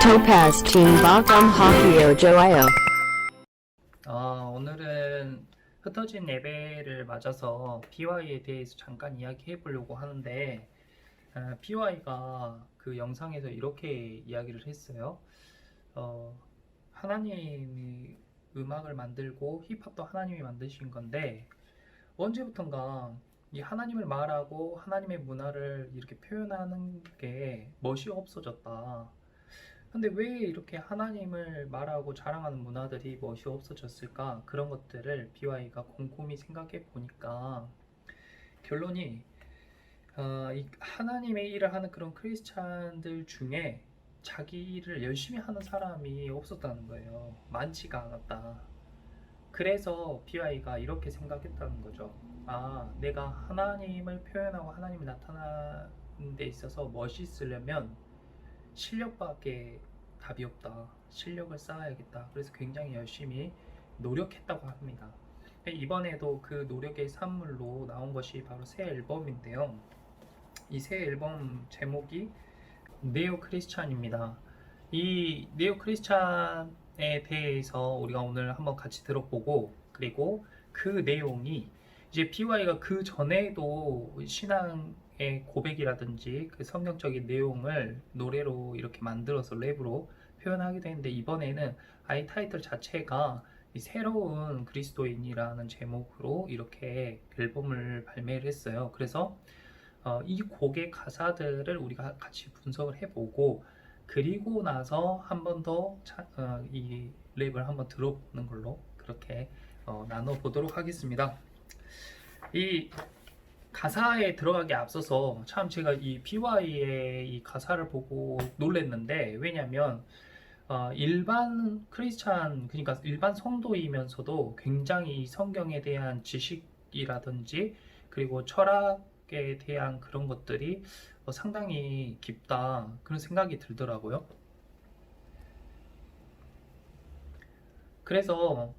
Topaz Team Bakam Hockey 좋아요. 오늘은 흩어진 예배를 맞아서 BY에 대해서 잠깐 이야기해 보려고 하는데, BY가 그 영상에서 이렇게 이야기를 했어요. 하나님이 음악을 만들고 힙합도 하나님이 만드신 건데, 언제부턴가 이 하나님을 말하고 하나님의 문화를 이렇게 표현하는 게 멋이 없어졌다. 근데 왜 이렇게 하나님을 말하고 자랑하는 문화들이 멋이 없어졌을까? 그런 것들을 BY가 곰곰이 생각해 보니까 결론이 이 하나님의 일을 하는 그런 크리스찬들 중에 자기 일을 열심히 하는 사람이 없었다는 거예요. 많지가 않았다. 그래서 BY가 이렇게 생각했다는 거죠. 내가 하나님을 표현하고 하나님이 나타나는 데 있어서 멋있으려면 실력밖에 답이 없다. 실력을 쌓아야겠다. 그래서 굉장히 열심히 노력했다고 합니다. 이번에도 그 노력의 산물로 나온 것이 바로 새 앨범인데요. 이 새 앨범 제목이 네오 크리스찬입니다. 이 네오 크리스찬에 대해서 우리가 오늘 한번 같이 들어보고, 그리고 그 내용이 이제 BY가 그 전에도 신앙의 고백이라든지 그 성경적인 내용을 노래로 이렇게 만들어서 랩으로 표현하기도 했는데, 이번에는 아예 타이틀 자체가 이 새로운 그리스도인이라는 제목으로 이렇게 앨범을 발매를 했어요. 그래서 이 곡의 가사들을 우리가 같이 분석을 해보고, 그리고 나서 한 번 더 이 랩을 한번 들어보는 걸로 그렇게 나눠보도록 하겠습니다. 이 가사에 들어가기 앞서서 참 제가 이 BY의 이 가사를 보고 놀랐는데, 왜냐면 일반 크리스찬, 그러니까 일반 성도이면서도 굉장히 성경에 대한 지식이라든지 그리고 철학에 대한 그런 것들이 상당히 깊다, 그런 생각이 들더라고요. 그래서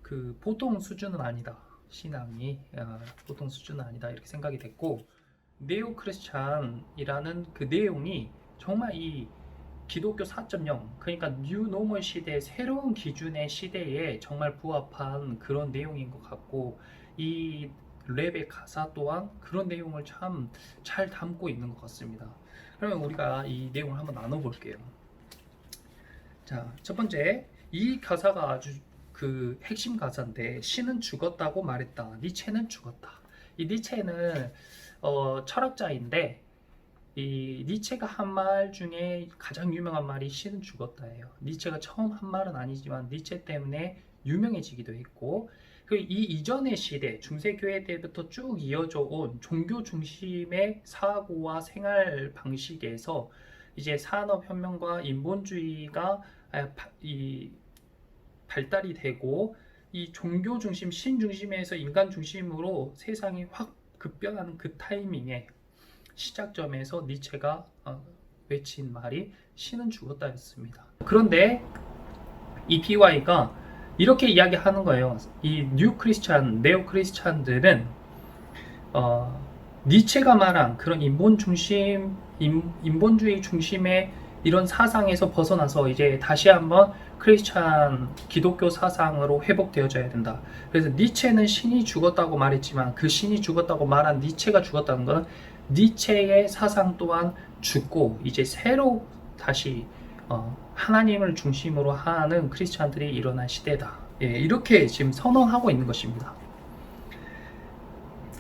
그 보통 수준은 아니다. 신앙이 보통 수준은 아니다, 이렇게 생각이 됐고, 네오 크리스찬이라는 그 내용이 정말 이 기독교 4.0, 그러니까 뉴 노멀 시대, 새로운 기준의 시대에 정말 부합한 그런 내용인 것 같고, 이 랩의 가사 또한 그런 내용을 참 잘 담고 있는 것 같습니다. 그러면 우리가 이 내용을 한번 나눠볼게요. 자, 첫 번째, 이 가사가 아주 그 핵심 가사인데, 신은 죽었다고 말했다. 니체는 죽었다. 이 니체는 철학자인데, 이 니체가 한 말 중에 가장 유명한 말이 신은 죽었다예요. 니체가 처음 한 말은 아니지만 니체 때문에 유명해지기도 했고, 그 이 이전의 시대, 중세교회 때부터 쭉 이어져 온 종교 중심의 사고와 생활 방식에서 이제 산업혁명과 인본주의가 이 발달이 되고, 이 종교 중심, 신 중심에서 인간 중심으로 세상이 확 급변하는 그 타이밍에 시작점에서 니체가 외친 말이 신은 죽었다였습니다. 그런데 이 BY가 이렇게 이야기하는 거예요. 이 뉴 크리스찬, 네오 크리스찬들은 니체가 말한 그런 인본주의 중심의 이런 사상에서 벗어나서 이제 다시 한번 크리스찬 기독교 사상으로 회복되어져야 된다. 그래서 니체는 신이 죽었다고 말했지만, 그 신이 죽었다고 말한 니체가 죽었다는 것은 니체의 사상 또한 죽고, 이제 새로 다시 하나님을 중심으로 하는 크리스찬들이 일어난 시대다. 이렇게 지금 선언하고 있는 것입니다.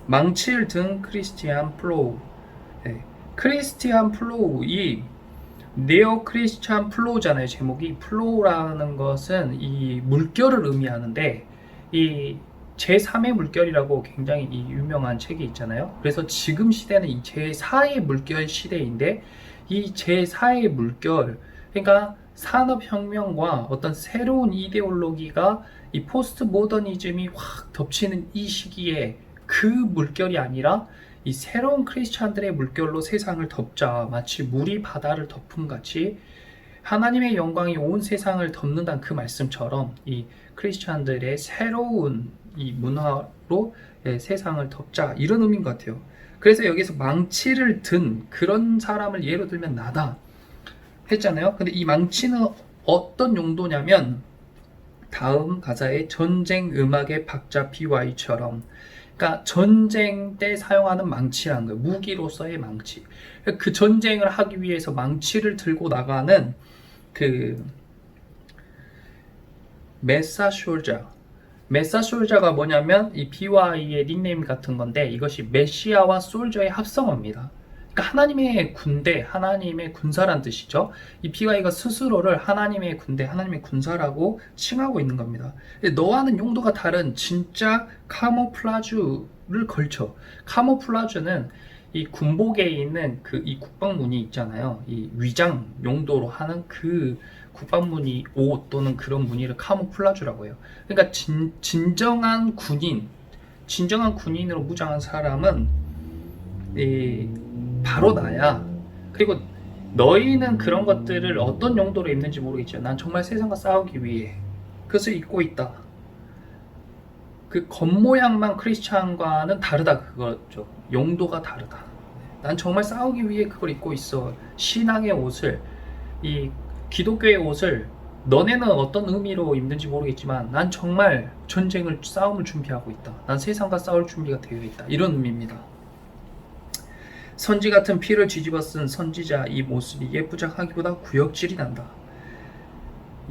망칠 든 크리스티안 플로우. 크리스티안 플로우, 이 네오 크리스찬 플로우잖아요. 제목이 플로우라는 것은 이 물결을 의미하는데, 이 제3의 물결이라고 굉장히 이 유명한 책이 있잖아요. 그래서 지금 시대는 이 제4의 물결 시대인데, 이 제4의 물결, 그러니까 산업혁명과 어떤 새로운 이데올로기가 이 포스트 모더니즘이 확 덮치는 이 시기에 그 물결이 아니라 이 새로운 크리스찬들의 물결로 세상을 덮자, 마치 물이 바다를 덮음 같이 하나님의 영광이 온 세상을 덮는다는 그 말씀처럼, 이 크리스찬들의 새로운 이 문화로 세상을 덮자, 이런 의미인 것 같아요. 그래서 여기서 망치를 든 그런 사람을 예로 들면 나다. 했잖아요. 근데 이 망치는 어떤 용도냐면 다음 가사의 전쟁 음악의 박자 BY처럼, 그러니까 전쟁 때 사용하는 망치라는 거예요. 무기로서의 망치. 그 전쟁을 하기 위해서 망치를 들고 나가는 그 메사숄자가 뭐냐면 이 BY의 닉네임 같은 건데, 이것이 메시아와 솔저의 합성어입니다. 그러니까 하나님의 군대, 하나님의 군사란 뜻이죠. 이 BY가 스스로를 하나님의 군대, 하나님의 군사라고 칭하고 있는 겁니다. 너와는 용도가 다른 진짜 카모플라주를 걸쳐. 카모플라주는 이 군복에 있는 그 이 국방무늬 있잖아요. 이 위장 용도로 하는 그 국방무늬 옷 또는 그런 무늬를 카모플라주라고 해요. 그러니까 진정한 군인으로 무장한 사람은 바로 나야. 그리고 너희는 그런 것들을 어떤 용도로 입는지 모르겠지만 난 정말 세상과 싸우기 위해 그것을 입고 있다. 그 겉모양만 크리스찬과는 다르다, 그거죠. 용도가 다르다. 난 정말 싸우기 위해 그걸 입고 있어. 신앙의 옷을, 이 기독교의 옷을 너네는 어떤 의미로 입는지 모르겠지만 난 정말 싸움을 준비하고 있다. 난 세상과 싸울 준비가 되어 있다. 이런 의미입니다. 선지 같은 피를 뒤집어 쓴 선지자, 이 모습이 예쁘장하기보다 구역질이 난다.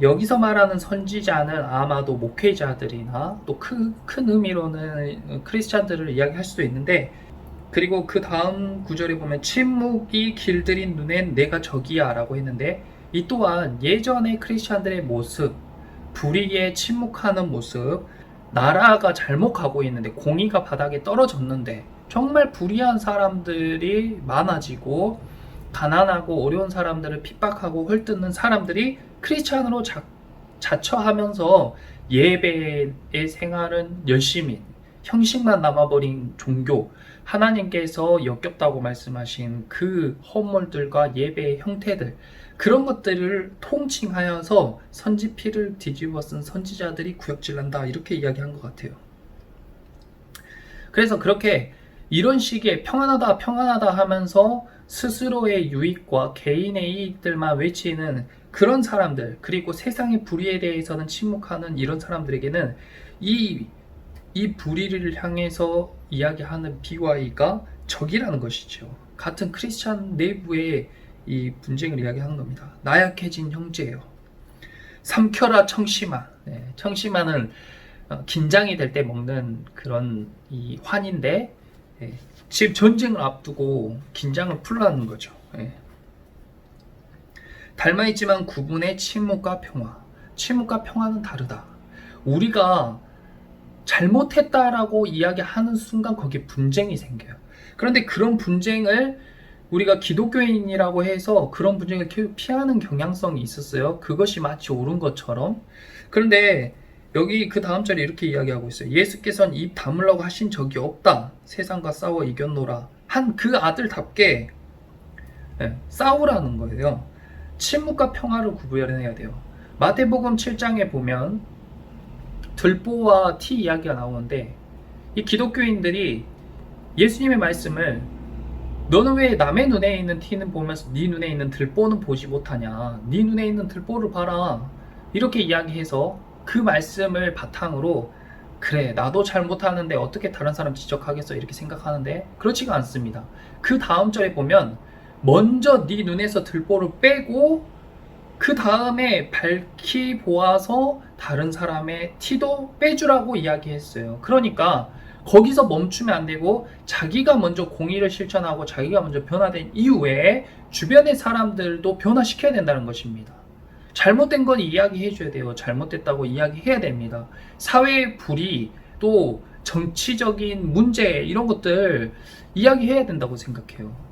여기서 말하는 선지자는 아마도 목회자들이나 또 큰 의미로는 크리스찬들을 이야기할 수도 있는데, 그리고 그 다음 구절에 보면 침묵이 길들인 눈엔 내가 적이야 라고 했는데, 이 또한 예전의 크리스찬들의 모습, 불의에 침묵하는 모습, 나라가 잘못 가고 있는데, 공의가 바닥에 떨어졌는데 정말 불의한 사람들이 많아지고 가난하고 어려운 사람들을 핍박하고 헐뜯는 사람들이 크리스찬으로 자처하면서 예배의 생활은 열심히, 형식만 남아버린 종교, 하나님께서 역겹다고 말씀하신 그 허물들과 예배의 형태들, 그런 것들을 통칭하여서 선지 피를 뒤집어 쓴 선지자들이 구역질난다, 이렇게 이야기한 것 같아요. 그래서 그렇게 이런 식의 평안하다 하면서 스스로의 유익과 개인의 이익들만 외치는 그런 사람들, 그리고 세상의 불의에 대해서는 침묵하는 이런 사람들에게는 이 불의를 향해서 이야기하는 BY가 적이라는 것이죠. 같은 크리스찬 내부의 이 분쟁을 이야기하는 겁니다. 나약해진 형제예요. 삼켜라 청심환. 청심환은 긴장이 될 때 먹는 그런 이 환인데, 지금 전쟁을 앞두고 긴장을 풀라는 거죠. 닮아있지만 구분의 침묵과 평화. 침묵과 평화는 다르다. 우리가 잘못했다라고 이야기하는 순간 거기에 분쟁이 생겨요. 그런데 그런 분쟁을 우리가 기독교인이라고 해서 그런 분쟁을 계속 피하는 경향성이 있었어요. 그것이 마치 옳은 것처럼. 그런데 여기 그 다음 절에 이렇게 이야기하고 있어요. 예수께서는 입 다물라고 하신 적이 없다. 세상과 싸워 이겼노라. 한 그 아들답게 싸우라는 거예요. 침묵과 평화를 구분해야 돼요. 마태복음 7장에 보면 들보와 티 이야기가 나오는데, 이 기독교인들이 예수님의 말씀을 너는 왜 남의 눈에 있는 티는 보면서 네 눈에 있는 들보는 보지 못하냐, 네 눈에 있는 들보를 봐라, 이렇게 이야기해서 그 말씀을 바탕으로 그래 나도 잘못하는데 어떻게 다른 사람 지적하겠어 이렇게 생각하는데, 그렇지가 않습니다. 그 다음 절에 보면 먼저 네 눈에서 들보를 빼고 그 다음에 밝히 보아서 다른 사람의 티도 빼주라고 이야기했어요. 그러니까 거기서 멈추면 안 되고 자기가 먼저 공의를 실천하고 자기가 먼저 변화된 이후에 주변의 사람들도 변화시켜야 된다는 것입니다. 잘못된 건 이야기해 줘야 돼요. 잘못됐다고 이야기해야 됩니다. 사회의 불의, 또 정치적인 문제, 이런 것들 이야기해야 된다고 생각해요.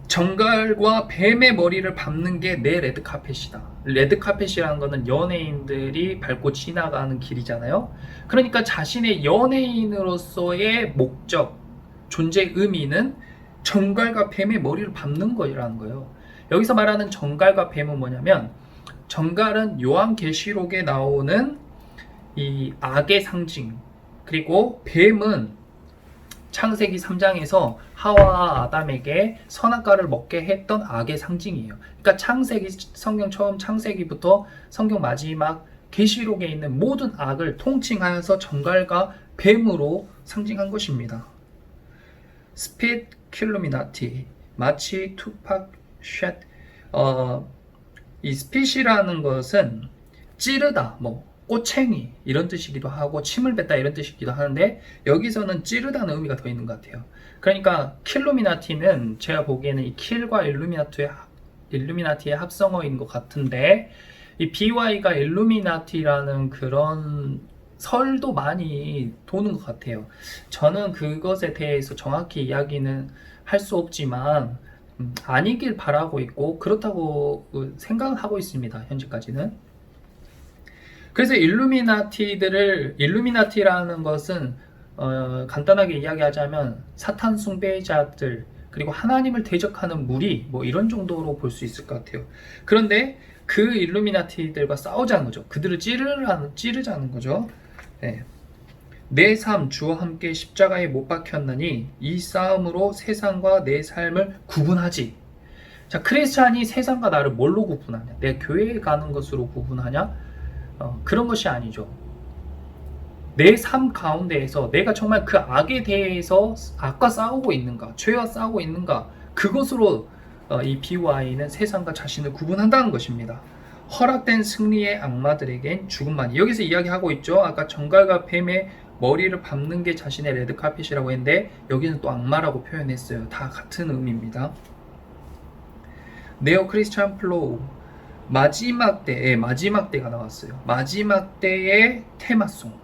정갈과 뱀의 머리를 밟는 게 내 레드카펫이다. 레드카펫이라는 거는 연예인들이 밟고 지나가는 길이잖아요. 그러니까 자신의 연예인으로서의 목적, 존재 의미는 정갈과 뱀의 머리를 밟는 거라는 거예요. 여기서 말하는 정갈과 뱀은 뭐냐면, 정갈은 요한계시록에 나오는 이 악의 상징, 그리고 뱀은 창세기 3장에서 하와와 아담에게 선악과를 먹게 했던 악의 상징이에요. 그러니까 성경 처음 창세기부터 성경 마지막 계시록에 있는 모든 악을 통칭하여서 정갈과 뱀으로 상징한 것입니다. 스핏 킬루미나티, 마치 투팍 쉣. 이 스핏이라는 것은 찌르다, 꼬챙이 이런 뜻이기도 하고 침을 뱉다 이런 뜻이기도 하는데 여기서는 찌르다는 의미가 더 있는 것 같아요. 그러니까 킬루미나티는 제가 보기에는 이 킬과 일루미나티의 합성어인 것 같은데 이 BY가 일루미나티라는 그런 설도 많이 도는 것 같아요. 저는 그것에 대해서 정확히 이야기는 할 수 없지만 아니길 바라고 있고 그렇다고 생각을 하고 있습니다. 현재까지는. 그래서 일루미나티라는 것은 간단하게 이야기하자면 사탄 숭배자들 그리고 하나님을 대적하는 무리 이런 정도로 볼 수 있을 것 같아요. 그런데 그 일루미나티들과 싸우자는 거죠. 그들을 찌르자는 거죠. 네. 내 삶 주와 함께 십자가에 못 박혔나니 이 싸움으로 세상과 내 삶을 구분하지. 자, 크리스찬이 세상과 나를 뭘로 구분하냐? 내 교회에 가는 것으로 구분하냐? 그런 것이 아니죠. 내 삶 가운데에서 내가 정말 그 악에 대해서 악과 싸우고 있는가, 죄와 싸우고 있는가, 그것으로 이 BY는 세상과 자신을 구분한다는 것입니다. 허락된 승리의 악마들에겐 죽음만이. 여기서 이야기하고 있죠. 아까 정갈과 뱀의 머리를 밟는 게 자신의 레드카펫이라고 했는데 여기는 또 악마라고 표현했어요. 다 같은 의미입니다. 네오 크리스찬 플로우 마지막 때가 나왔어요. 마지막 때의 테마송.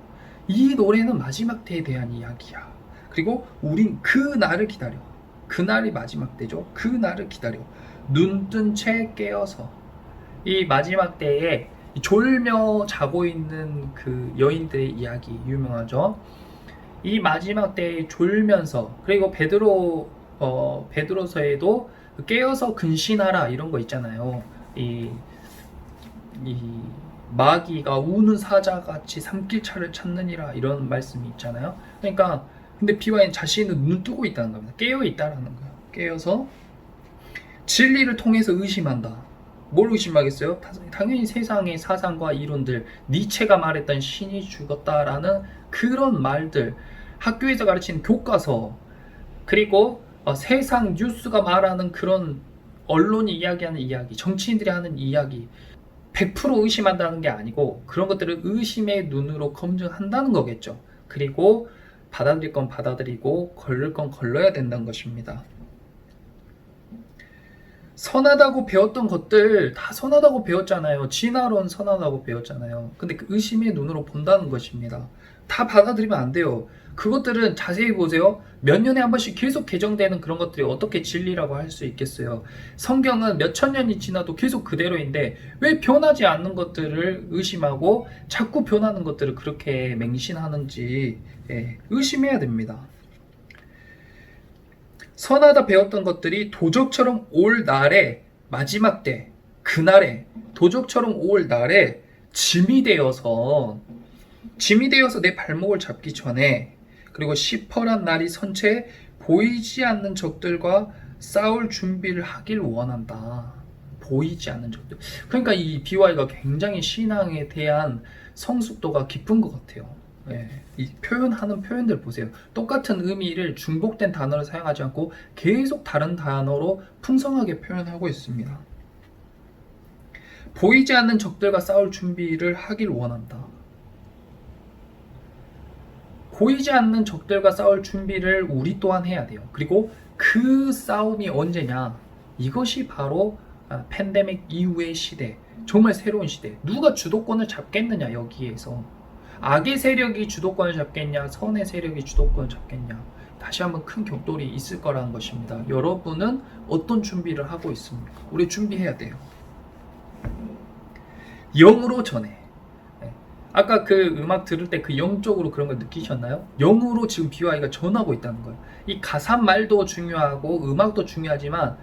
이 노래는 마지막 때에 대한 이야기야. 그리고 우린 그 날을 기다려. 그날이 마지막 때죠. 그 날을 기다려. 눈뜬 채 깨어서 이 마지막 때에 졸며 자고 있는 그 여인들의 이야기 유명하죠. 이 마지막 때에 졸면서, 그리고 베드로서에도 깨어서 근신하라 이런 거 있잖아요. 이 마귀가 우는 사자같이 삼킬차를 찾느니라 이런 말씀이 있잖아요. 그러니까 근데 BY는 자신은 눈 뜨고 있다는 겁니다. 깨어 있다라는 거예요. 깨어서 진리를 통해서 의심한다. 뭘 의심하겠어요? 당연히 세상의 사상과 이론들, 니체가 말했던 신이 죽었다라는 그런 말들, 학교에서 가르치는 교과서, 그리고 세상 뉴스가 말하는 그런 언론이 이야기하는 이야기, 정치인들이 하는 이야기, 100% 의심한다는 게 아니고 그런 것들을 의심의 눈으로 검증한다는 거겠죠. 그리고 받아들일 건 받아들이고 걸릴 건 걸러야 된다는 것입니다. 선하다고 배웠던 것들 다 선하다고 배웠잖아요. 진화론 선하다고 배웠잖아요. 근데 그 의심의 눈으로 본다는 것입니다. 다 받아들이면 안 돼요. 그것들은 자세히 보세요. 몇 년에 한 번씩 계속 개정되는 그런 것들이 어떻게 진리라고 할 수 있겠어요. 성경은 몇천 년이 지나도 계속 그대로인데 왜 변하지 않는 것들을 의심하고 자꾸 변하는 것들을 그렇게 맹신하는지 의심해야 됩니다. 선하다 배웠던 것들이 도적처럼 올 날에, 마지막 때, 그날에 도적처럼 올 날에 짐이 되어서 내 발목을 잡기 전에, 그리고 시퍼란 날이 선채 보이지 않는 적들과 싸울 준비를 하길 원한다. 보이지 않는 적들. 그러니까 이 BY가 굉장히 신앙에 대한 성숙도가 깊은 것 같아요. 이 표현하는 표현들 보세요. 똑같은 의미를 중복된 단어를 사용하지 않고 계속 다른 단어로 풍성하게 표현하고 있습니다. 보이지 않는 적들과 싸울 준비를 하길 원한다. 보이지 않는 적들과 싸울 준비를 우리 또한 해야 돼요. 그리고 그 싸움이 언제냐? 이것이 바로 팬데믹 이후의 시대, 정말 새로운 시대. 누가 주도권을 잡겠느냐, 여기에서. 악의 세력이 주도권을 잡겠냐, 선의 세력이 주도권을 잡겠냐. 다시 한번 큰 격돌이 있을 거라는 것입니다. 여러분은 어떤 준비를 하고 있습니까? 우리 준비해야 돼요. 영으로 전해. 아까 그 음악 들을 때 그 영적으로 그런 걸 느끼셨나요? 영으로 지금 BY가 전하고 있다는 거예요. 이 가사말도 중요하고 음악도 중요하지만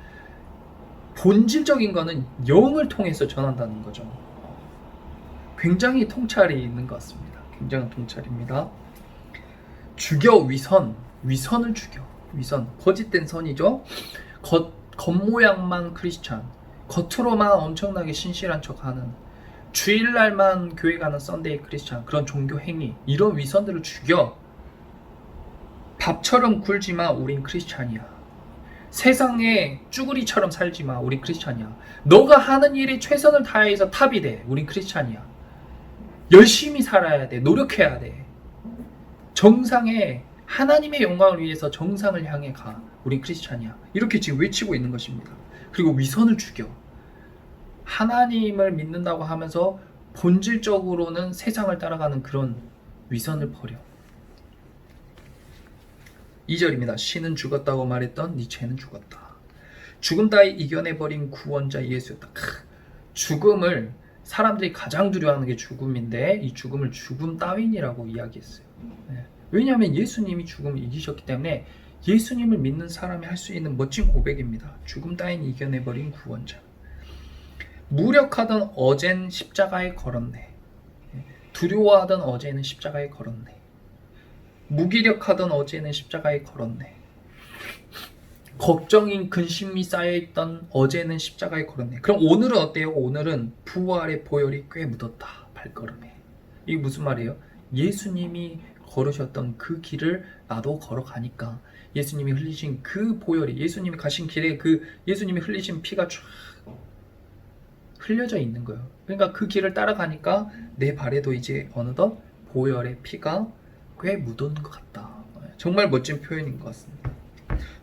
본질적인 거는 영을 통해서 전한다는 거죠. 굉장히 통찰이 있는 것 같습니다. 굉장한 통찰입니다. 주격 위선. 위선을 죽여. 위선, 거짓된 선이죠. 겉모양만 크리스찬, 겉으로만 엄청나게 신실한 척하는, 주일날만 교회 가는 썬데이 크리스찬, 그런 종교 행위, 이런 위선들을 죽여. 밥처럼 굴지만 우린 크리스찬이야. 세상에 쭈구리처럼 살지만 우린 크리스찬이야. 너가 하는 일에 최선을 다해서 탑이 돼. 우린 크리스찬이야. 열심히 살아야 돼. 노력해야 돼. 정상에 하나님의 영광을 위해서 정상을 향해 가. 우린 크리스찬이야. 이렇게 지금 외치고 있는 것입니다. 그리고 위선을 죽여. 하나님을 믿는다고 하면서 본질적으로는 세상을 따라가는 그런 위선을 버려. 2절입니다. 신은 죽었다고 말했던 니체는 죽었다. 죽음 따위 이겨내버린 구원자 예수였다. 죽음을 사람들이 가장 두려워하는 게 죽음인데 이 죽음을 죽음 따윈이라고 이야기했어요. 왜냐하면 예수님이 죽음을 이기셨기 때문에 예수님을 믿는 사람이 할 수 있는 멋진 고백입니다. 죽음 따윈 이겨내버린 구원자. 무력하던 어젠 십자가에 걸었네. 두려워하던 어제는 십자가에 걸었네. 무기력하던 어제는 십자가에 걸었네. 걱정인 근심이 쌓여있던 어제는 십자가에 걸었네. 그럼 오늘은 어때요? 오늘은 부활의 보혈이 꽤 묻었다. 발걸음에. 이게 무슨 말이에요? 예수님이 걸으셨던 그 길을 나도 걸어가니까 예수님이 흘리신 그 보혈이, 예수님이 가신 길에 그 예수님이 흘리신 피가 쫙 흘려져 있는 거예요. 그러니까 그 길을 따라가니까 내 발에도 이제 어느덧 보혈의 피가 꽤 묻은 것 같다. 정말 멋진 표현인 것 같습니다.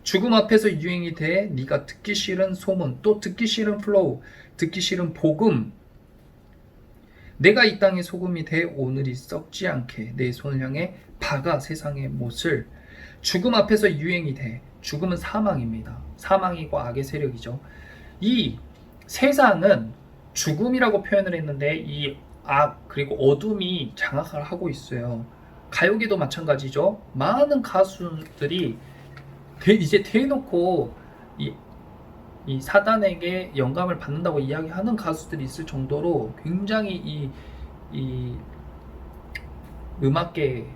죽음 앞에서 유행이 돼 네가 듣기 싫은 소문, 또 듣기 싫은 플로우, 듣기 싫은 복음. 내가 이 땅의 소금이 돼 오늘이 썩지 않게 내 손을 향해 박아 세상의 못을. 죽음 앞에서 유행이 돼. 죽음은 사망입니다. 사망이고 악의 세력이죠. 이 세상은 죽음이라고 표현을 했는데 이 악 그리고 어둠이 장악을 하고 있어요. 가요계도 마찬가지죠. 많은 가수들이 이제 대놓고 이 사단에게 영감을 받는다고 이야기하는 가수들이 있을 정도로 굉장히 이 음악계,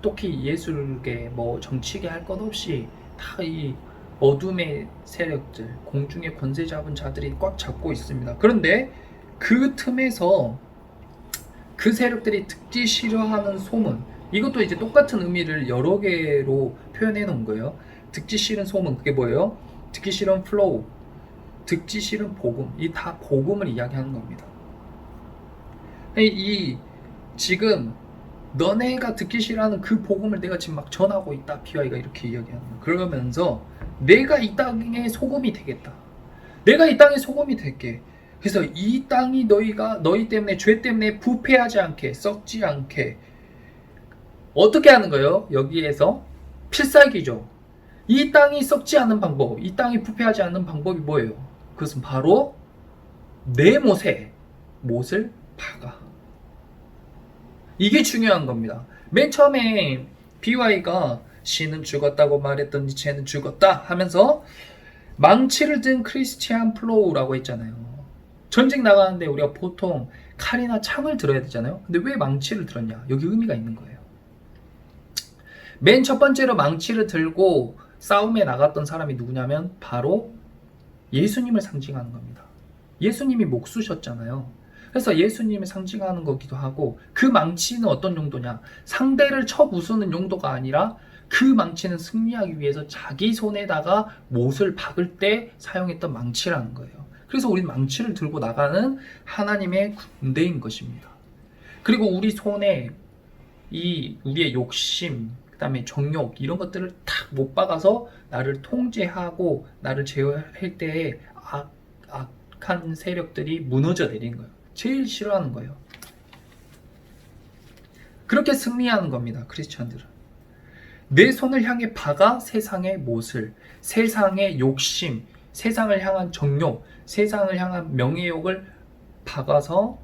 특히 예술계, 뭐 정치계 할 것 없이 다 이 어둠의 세력들, 공중의 권세 잡은 자들이 꽉 잡고 있습니다. 그런데 그 틈에서 그 세력들이 듣기 싫어하는 소문, 이것도 이제 똑같은 의미를 여러 개로 표현해 놓은 거예요. 듣기 싫은 소문, 그게 뭐예요? 듣기 싫은 플로우, 듣기 싫은 복음, 이 다 복음을 이야기하는 겁니다. 지금 너네가 듣기 싫어하는 그 복음을 내가 지금 막 전하고 있다. BY가 이렇게 이야기하는 거예요. 그러면서 내가 이 땅의 소금이 되겠다. 내가 이 땅의 소금이 될게. 그래서 이 땅이 너희 때문에, 죄 때문에 부패하지 않게, 썩지 않게 어떻게 하는 거예요? 여기에서 필살기죠. 이 땅이 썩지 않는 방법, 이 땅이 부패하지 않는 방법이 뭐예요? 그것은 바로 내 못을 박아. 이게 중요한 겁니다. 맨 처음에 BY가 신은 죽었다고 말했던 니체는 죽었다 하면서 망치를 든 크리스티안 플로우라고 했잖아요. 전쟁 나가는데 우리가 보통 칼이나 창을 들어야 되잖아요. 근데 왜 망치를 들었냐? 여기 의미가 있는 거예요. 맨 첫 번째로 망치를 들고 싸움에 나갔던 사람이 누구냐면 바로 예수님을 상징하는 겁니다. 예수님이 목수셨잖아요. 그래서 예수님을 상징하는 거기도 하고, 그 망치는 어떤 용도냐? 상대를 쳐 부수는 용도가 아니라 그 망치는 승리하기 위해서 자기 손에다가 못을 박을 때 사용했던 망치라는 거예요. 그래서 우리는 망치를 들고 나가는 하나님의 군대인 것입니다. 그리고 우리 손에 우리의 욕심, 그 다음에 정욕, 이런 것들을 탁 못 박아서 나를 통제하고 나를 제어할 때에 악한 세력들이 무너져 내리는 거예요. 제일 싫어하는 거예요. 그렇게 승리하는 겁니다. 크리스천들은. 내 손을 향해 박아 세상의 못을, 세상의 욕심, 세상을 향한 정욕, 세상을 향한 명예욕을 박아서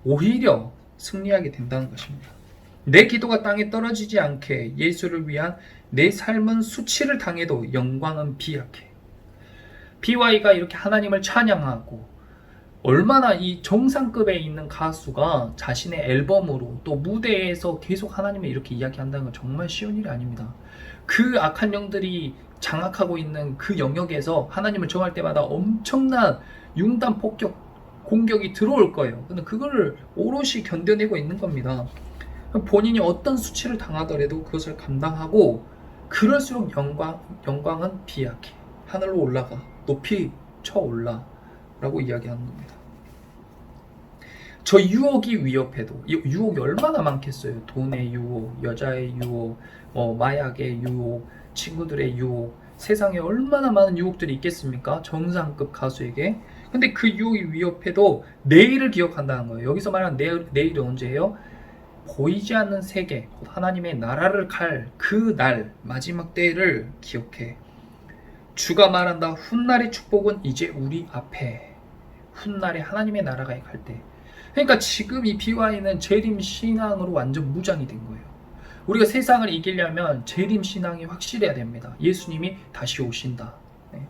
오히려 승리하게 된다는 것입니다. 내 기도가 땅에 떨어지지 않게 예수를 위한 내 삶은 수치를 당해도 영광은 비약해. BY가 이렇게 하나님을 찬양하고 얼마나 이 정상급에 있는 가수가 자신의 앨범으로 또 무대에서 계속 하나님을 이렇게 이야기한다는 건 정말 쉬운 일이 아닙니다. 그 악한 영들이 장악하고 있는 그 영역에서 하나님을 정할 때마다 엄청난 융단 폭격 공격이 들어올 거예요. 근데 그거를 오롯이 견뎌내고 있는 겁니다. 본인이 어떤 수치를 당하더라도 그것을 감당하고, 그럴수록 영광은 비약해. 하늘로 올라가. 높이 쳐올라. 라고 이야기하는 겁니다. 저 유혹이 위협해도, 유혹이 얼마나 많겠어요. 돈의 유혹, 여자의 유혹, 마약의 유혹, 친구들의 유혹, 세상에 얼마나 많은 유혹들이 있겠습니까? 정상급 가수에게. 근데 그 유혹이 위협해도 내일을 기억한다는 거예요. 여기서 말하는 내일이 언제예요? 보이지 않는 세계, 하나님의 나라를 갈 그 날, 마지막 때를 기억해. 주가 말한다. 훗날의 축복은 이제 우리 앞에. 훗날에 하나님의 나라가 갈 때. 그러니까 지금 이 BY는 재림 신앙으로 완전 무장이 된 거예요. 우리가 세상을 이기려면 재림 신앙이 확실해야 됩니다. 예수님이 다시 오신다. 네.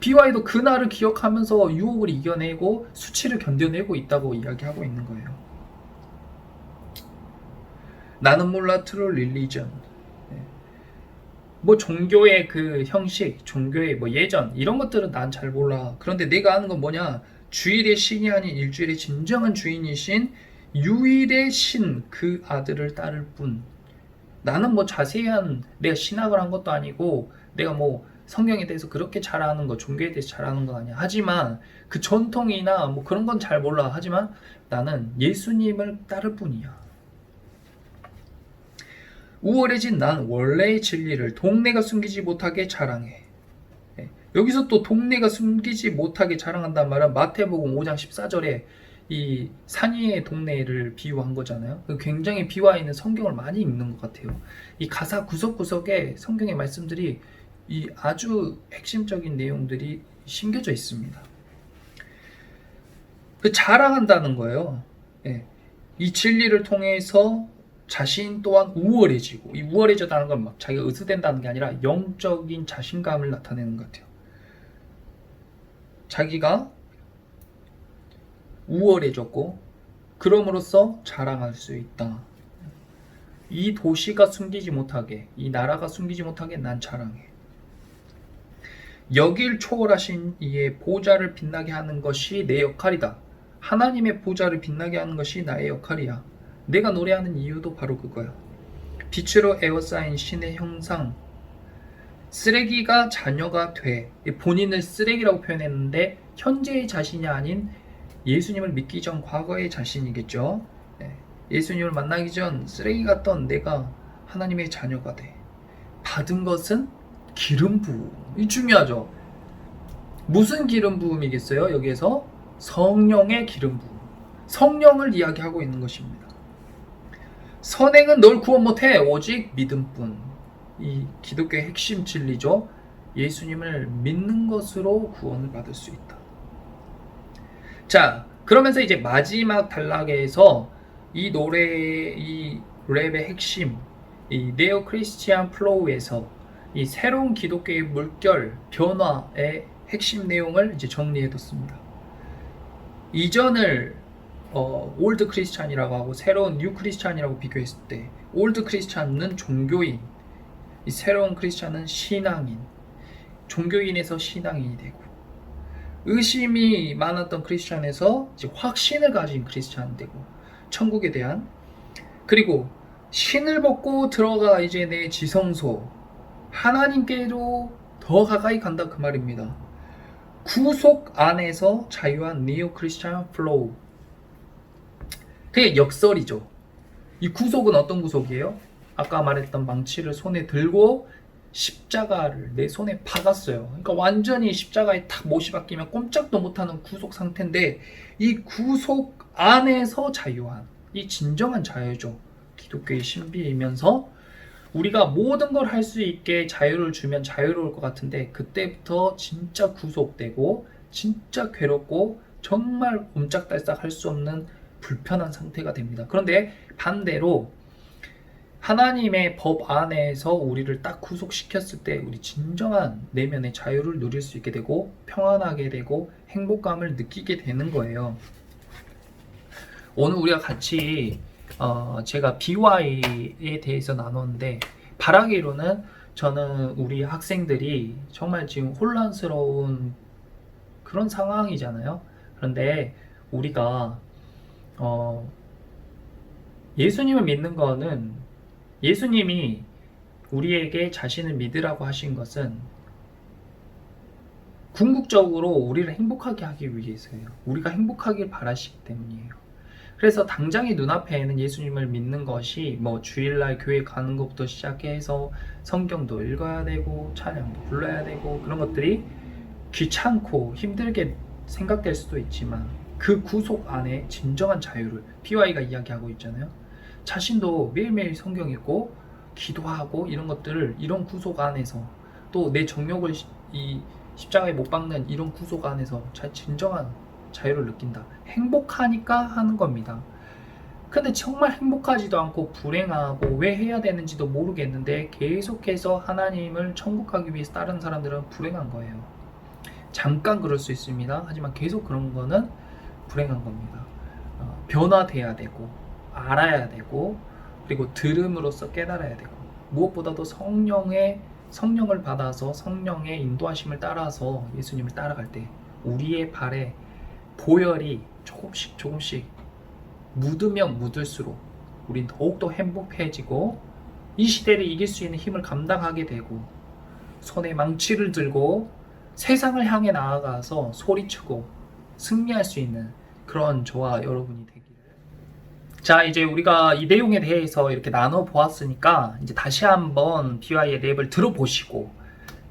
BY도 그날을 기억하면서 유혹을 이겨내고 수치를 견뎌내고 있다고 이야기하고 있는 거예요. 나는 몰라 트루 릴리전. 뭐 종교의 그 형식, 종교의 뭐 예전 이런 것들은 난 잘 몰라. 그런데 내가 아는 건 뭐냐? 주일의 신이 아닌 일주일의 진정한 주인이신 유일의 신 그 아들을 따를 뿐. 나는 뭐 자세한 내가 신학을 한 것도 아니고 내가 뭐 성경에 대해서 그렇게 잘 아는 거, 종교에 대해서 잘 아는 건 아니야. 하지만 그 전통이나 뭐 그런 건 잘 몰라. 하지만 나는 예수님을 따를 뿐이야. 우월해진 난 원래의 진리를 동네가 숨기지 못하게 자랑해. 여기서 또 동네가 숨기지 못하게 자랑한다는 말은 마태복음 5장 14절에 이 산위의 동네를 비유한 거잖아요. 굉장히 비와 있는 성경을 많이 읽는 것 같아요. 이 가사 구석구석에 성경의 말씀들이 이 아주 핵심적인 내용들이 심겨져 있습니다. 그 자랑한다는 거예요. 이 진리를 통해서 자신 또한 우월해지고, 이 우월해졌다는 건 막 자기가 으스댄다는 게 아니라 영적인 자신감을 나타내는 것 같아요. 자기가 우월해졌고 그럼으로써 자랑할 수 있다. 이 도시가 숨기지 못하게, 이 나라가 숨기지 못하게 난 자랑해. 여길 초월하신 이의 보좌를 빛나게 하는 것이 내 역할이다. 하나님의 보좌를 빛나게 하는 것이 나의 역할이야. 내가 노래하는 이유도 바로 그거야. 빛으로 에워싸인 신의 형상. 쓰레기가 자녀가 돼. 본인을 쓰레기라고 표현했는데 현재의 자신이 아닌 예수님을 믿기 전 과거의 자신이겠죠. 예수님을 만나기 전 쓰레기 같던 내가 하나님의 자녀가 돼. 받은 것은 기름 부음. 이 중요하죠. 무슨 기름 부음이겠어요? 여기에서 성령의 기름 부음. 성령을 이야기하고 있는 것입니다. 선행은 널 구원 못해. 오직 믿음뿐. 이 기독교의 핵심 진리죠. 예수님을 믿는 것으로 구원을 받을 수 있다. 자, 그러면서 이제 마지막 단락에서 이 노래, 이 랩의 핵심, 이 네오 크리스티안 플로우에서 이 새로운 기독교의 물결, 변화의 핵심 내용을 이제 정리해뒀습니다. 이전을 올드 크리스찬이라고 하고 새로운 뉴 크리스찬이라고 비교했을 때, 올드 크리스찬은 종교인, 이 새로운 크리스찬은 신앙인, 종교인에서 신앙인이 되고, 의심이 많았던 크리스찬에서 이제 확신을 가진 크리스찬이 되고, 천국에 대한, 그리고 신을 벗고 들어가 이제 내 지성소, 하나님께로 더 가까이 간다 그 말입니다. 구속 안에서 자유한 니오 크리스찬 플로우. 그게 역설이죠. 이 구속은 어떤 구속이에요? 아까 말했던 망치를 손에 들고 십자가를 내 손에 박았어요. 그러니까 완전히 십자가에 탁 못이 박히면 꼼짝도 못하는 구속 상태인데, 이 구속 안에서 자유한, 이 진정한 자유죠. 기독교의 신비이면서 우리가 모든 걸 할 수 있게 자유를 주면 자유로울 것 같은데, 그때부터 진짜 구속되고 진짜 괴롭고 정말 옴짝달싹 할 수 없는 불편한 상태가 됩니다. 그런데 반대로 하나님의 법 안에서 우리를 딱 구속시켰을 때 우리 진정한 내면의 자유를 누릴 수 있게 되고 평안하게 되고 행복감을 느끼게 되는 거예요. 오늘 우리가 같이 제가 BY에 대해서 나눴는데, 바라기로는 저는 우리 학생들이 정말 지금 혼란스러운 그런 상황이잖아요. 그런데 우리가 예수님을 믿는 거는, 예수님이 우리에게 자신을 믿으라고 하신 것은 궁극적으로 우리를 행복하게 하기 위해서예요. 우리가 행복하길 바라시기 때문이에요. 그래서 당장의 눈앞에는 예수님을 믿는 것이 뭐 주일날 교회 가는 것부터 시작해서 성경도 읽어야 되고 찬양도 불러야 되고 그런 것들이 귀찮고 힘들게 생각될 수도 있지만, 그 구속 안에 진정한 자유를 PY가 이야기하고 있잖아요. 자신도 매일매일 성경 읽고 기도하고 이런 것들을, 이런 구속 안에서, 또 내 정욕을 이 십자가에 못 박는 이런 구속 안에서 진정한 자유를 느낀다. 행복하니까 하는 겁니다. 근데 정말 행복하지도 않고 불행하고 왜 해야 되는지도 모르겠는데 계속해서 하나님을 천국하기 위해서 다른 사람들은 불행한 거예요. 잠깐 그럴 수 있습니다. 하지만 계속 그런 거는 불행한 겁니다. 변화돼야 되고 알아야 되고, 그리고 들음으로써 깨달아야 되고, 무엇보다도 성령을 받아서 성령의 인도하심을 따라서 예수님을 따라갈 때 우리의 발에 보혈이 조금씩 묻으면 묻을수록 우린 더욱더 행복해지고 이 시대를 이길 수 있는 힘을 감당하게 되고, 손에 망치를 들고 세상을 향해 나아가서 소리치고 승리할 수 있는 그런 저와 여러분이 되기를. 자, 이제 우리가 이 내용에 대해서 이렇게 나눠 보았으니까 이제 다시 한번 BY의 랩을 들어보시고,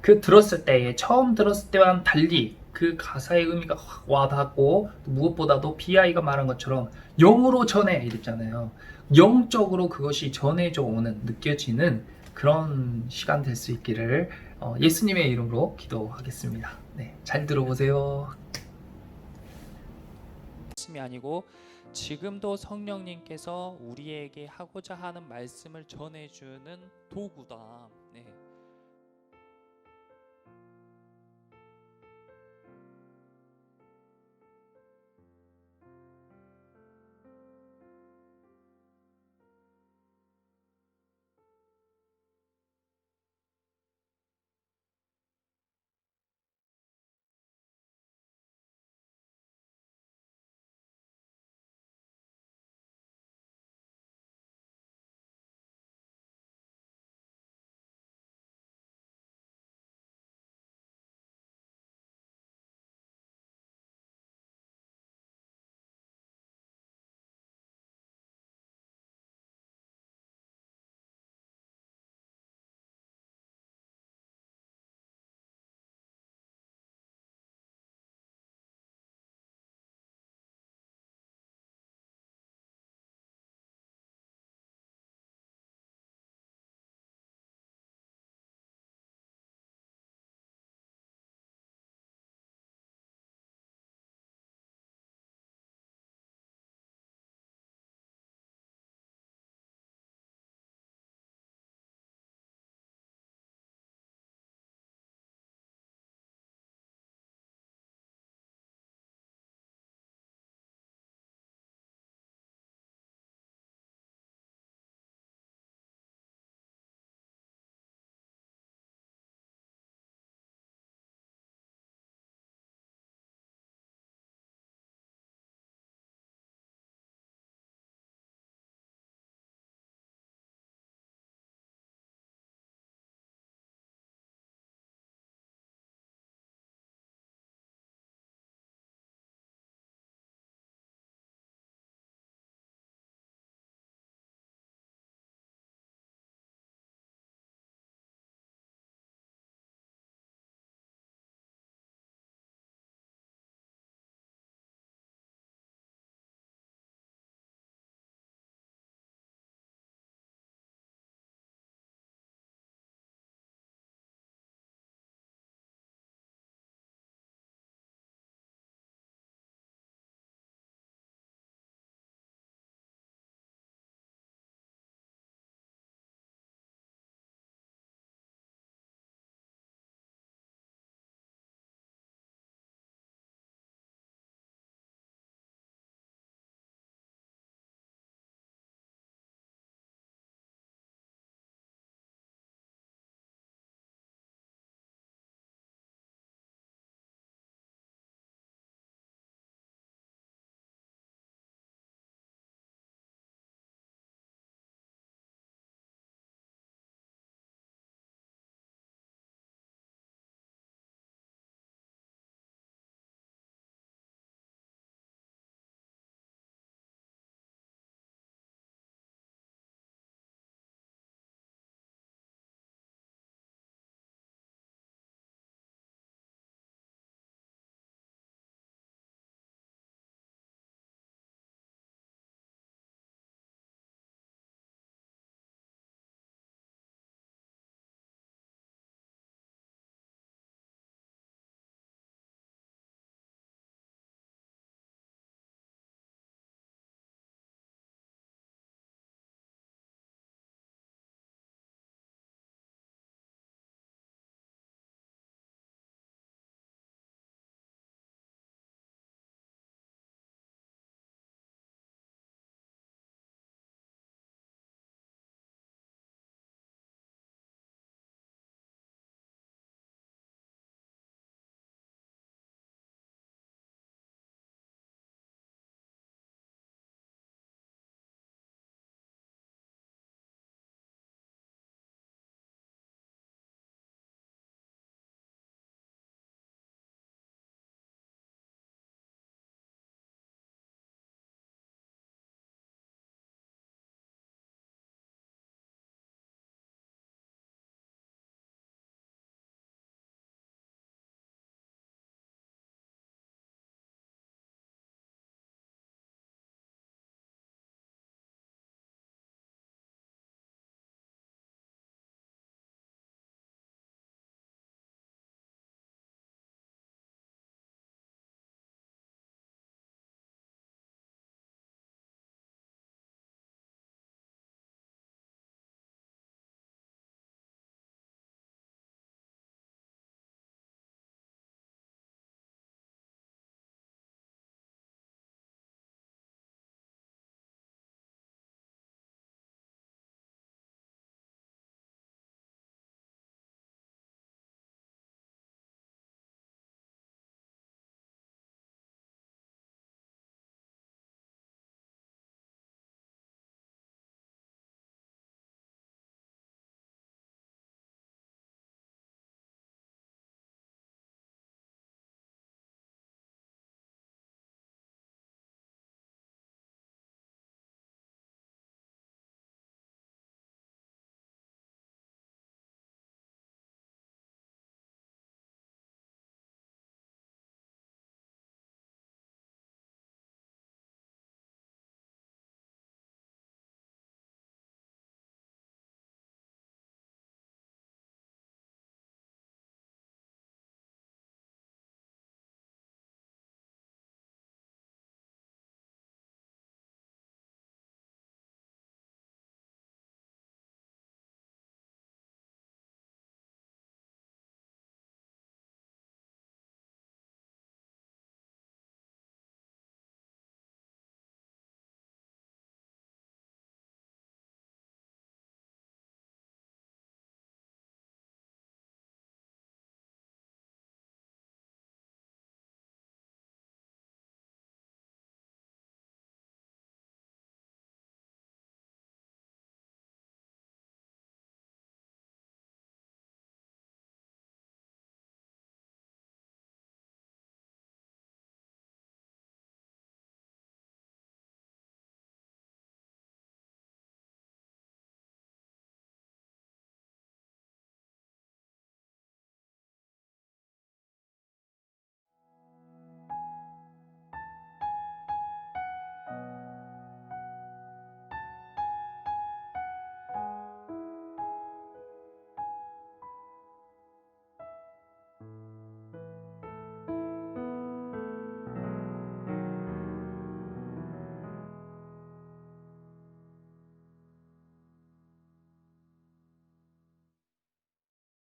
그 들었을 때에 처음 들었을 때와는 달리 그 가사의 의미가 확 와닿고, 무엇보다도 BI가 말한 것처럼 영으로 전해 이랬잖아요. 영적으로 그것이 전해져 오는, 느껴지는 그런 시간 될 수 있기를 예수님의 이름으로 기도하겠습니다. 네, 잘 들어보세요. 말씀이 아니고 지금도 성령님께서 우리에게 하고자 하는 말씀을 전해주는 도구다.